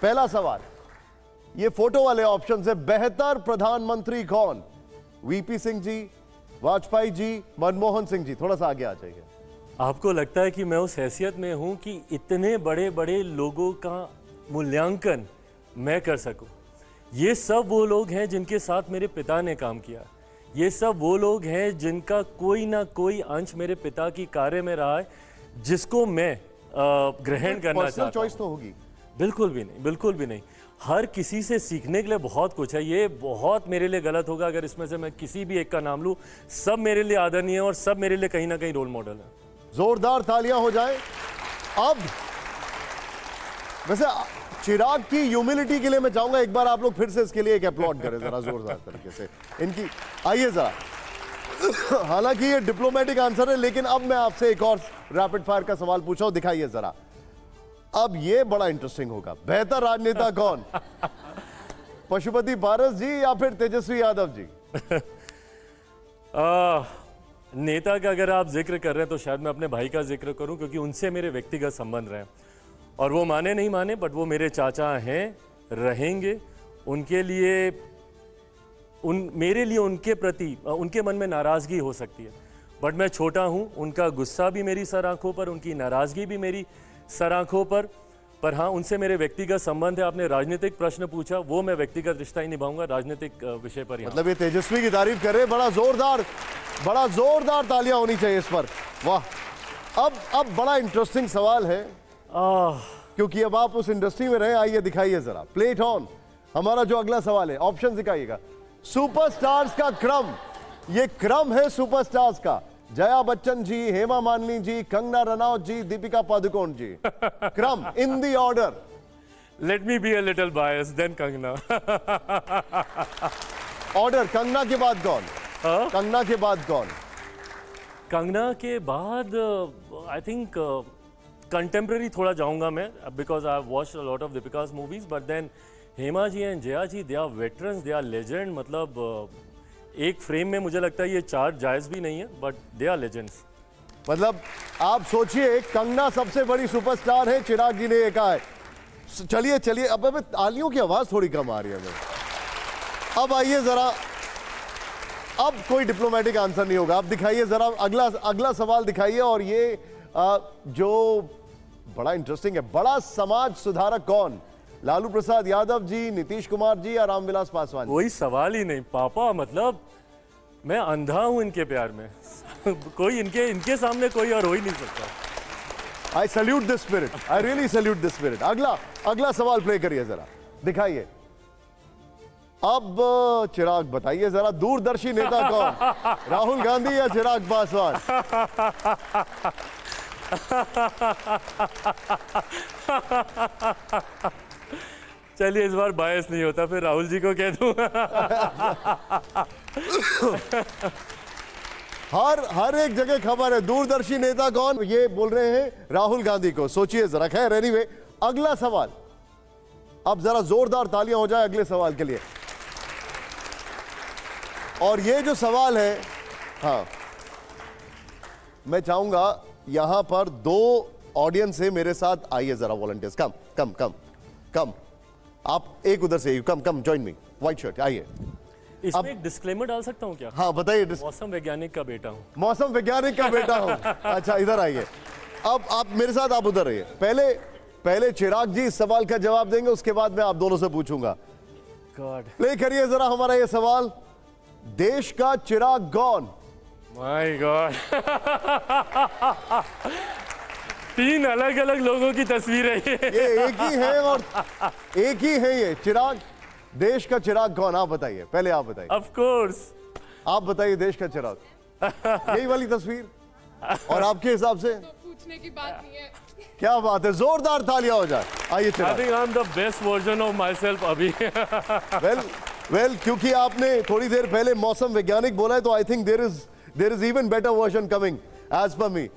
पहला सवाल, ये फोटो वाले ऑप्शन है, बेहतर प्रधानमंत्री कौन? वीपी सिंह जी, वाजपेयी जी, मनमोहन सिंह जी? थोड़ा सा आगे आ जाइए। आपको लगता है कि मैं उस हैसियत में हूं कि इतने बड़े बड़े लोगों का मूल्यांकन मैं कर सकूं? ये सब वो लोग हैं जिनके साथ मेरे पिता ने काम किया। ये सब वो लोग हैं जिनका कोई ना कोई अंश मेरे पिता की कार्य में रहा है, जिसको मैं ग्रहण करना चाहता हूं। चॉइस तो होगी? बिल्कुल भी नहीं, बिल्कुल भी नहीं। हर किसी से सीखने के लिए बहुत कुछ है। ये बहुत मेरे लिए गलत होगा अगर इसमें से मैं किसी भी एक का नाम लूं। सब मेरे लिए आदरणीय है और सब मेरे लिए कहीं ना कहीं रोल मॉडल है। जोरदार तालियां हो जाए। अब वैसे चिराग की ह्यूमिलिटी के लिए मैं चाहूंगा एक बार आप लोग फिर से इसके लिए एक अपलॉड करें जरा जोरदार तरीके से इनकी। आइए जरा। हालांकि ये डिप्लोमेटिक आंसर है, लेकिन अब मैं आपसे एक और रैपिड फायर का सवाल पूछा हूं, दिखाइए जरा। अब ये बड़ा इंटरेस्टिंग होगा। बेहतर राजनेता कौन? पशुपति पारस जी या फिर तेजस्वी यादव जी? नेता का अगर आप जिक्र कर रहे हैं तो शायद मैं अपने भाई का जिक्र करूं, क्योंकि उनसे मेरे व्यक्तिगत संबंध रहे और वो माने नहीं माने बट वो मेरे चाचा हैं, रहेंगे। उनके लिए मेरे लिए उनके प्रति उनके मन में नाराज़गी हो सकती है, बट मैं छोटा हूं। उनका गुस्सा भी मेरी सर आंखों पर, उनकी नाराज़गी भी मेरी सर आंखों पर हाँ, उनसे मेरे व्यक्तिगत संबंध है। आपने राजनीतिक प्रश्न पूछा, वो मैं व्यक्तिगत रिश्ता ही निभाऊंगा, राजनीतिक विषय पर। मतलब ये तेजस्वी की तारीफ कर रहे हैं। बड़ा जोरदार तालियां होनी चाहिए इस पर। वाह। अब बड़ा इंटरेस्टिंग सवाल है, क्योंकि अब आप उस इंडस्ट्री में रहे। आइए दिखाइए जरा, प्लेट ऑन। हमारा जो अगला सवाल है, ऑप्शन दिखाइएगा। सुपरस्टार्स का क्रम, ये क्रम है सुपरस्टार्स का। जया बच्चन जी, हेमा मालिनी जी, कंगना रनौत जी, दीपिका पादुकोण जी। क्रम in the order. Let me be a little bias, then Kangana. Order, Kangana के बाद कौन? कंगना के बाद कौन? कंगना के बाद आई थिंक कंटेम्प्रेरी थोड़ा जाऊंगा मैं, because I have watched a lot of Deepika's movies. But then Hema ji and Jaya ji, they are veterans, they are legend. मतलब एक फ्रेम में मुझे लगता है ये चार जायज़ भी नहीं है, बट दे आर लेजेंड्स। मतलब आप सोचिए, कंगना सबसे बड़ी सुपरस्टार है, चिराग जी ने ये कहा है। चलिए अब तालियों की आवाज थोड़ी कम आ रही है मेरे। अब आइए जरा, अब कोई डिप्लोमेटिक आंसर नहीं होगा। अब दिखाइए जरा अगला सवाल दिखाइए। और ये जो बड़ा इंटरेस्टिंग है, बड़ा समाज सुधारक कौन? लालू प्रसाद यादव जी, नीतीश कुमार जी या रामविलास पासवान? कोई सवाल ही नहीं पापा। मतलब मैं अंधा हूं इनके प्यार में। कोई इनके सामने कोई और हो ही नहीं सकता। I salute this spirit, I really salute this spirit. अगला सवाल प्ले करिए जरा, दिखाइए। अब चिराग बताइए जरा, दूरदर्शी नेता कौन? राहुल गांधी या चिराग पासवान? चलिए इस बार बायस नहीं होता, फिर राहुल जी को कह दूं। हर एक जगह खबर है। दूरदर्शी नेता कौन? ये बोल रहे हैं राहुल गांधी को। सोचिए जरा। खैर एनीवे, अगला सवाल। अब जरा जोरदार तालियां हो जाए अगले सवाल के लिए। और ये जो सवाल है, हाँ, मैं चाहूंगा यहां पर दो ऑडियंस है मेरे साथ। आइए जरा वॉलंटियर्स, कम। आप एक उधर से, come join me, white shirt. आइए। इसमें एक डिस्क्लेमर डाल सकता हूं क्या? हाँ बताइए। मौसम वैज्ञानिक का बेटा हूं। मौसम वैज्ञानिक का बेटा हूं। अच्छा, इधर आइए। अब आप मेरे साथ, आप उधर रहिए। पहले चिराग जी इस सवाल का जवाब देंगे, उसके बाद मैं आप दोनों से पूछूंगा। गॉड। प्ले करिए जरा हमारा ये सवाल। देश का चिराग कौन? My God. तीन अलग अलग लोगों की तस्वीर है ये एक ही है, और एक ही है ये चिराग। देश का चिराग कौन? आप बताइए, पहले आप बताइए। Of course. आप बताइए देश का चिराग। यही वाली तस्वीर? और आपके हिसाब से? तो पूछने की बात नहीं है। क्या बात है, जोरदार तालियां हो जाए। आइए Chirag. I think I am the best version of myself अभी। वेल, क्योंकि आपने थोड़ी देर पहले मौसम वैज्ञानिक बोला है, तो I think there is even better version coming as per me.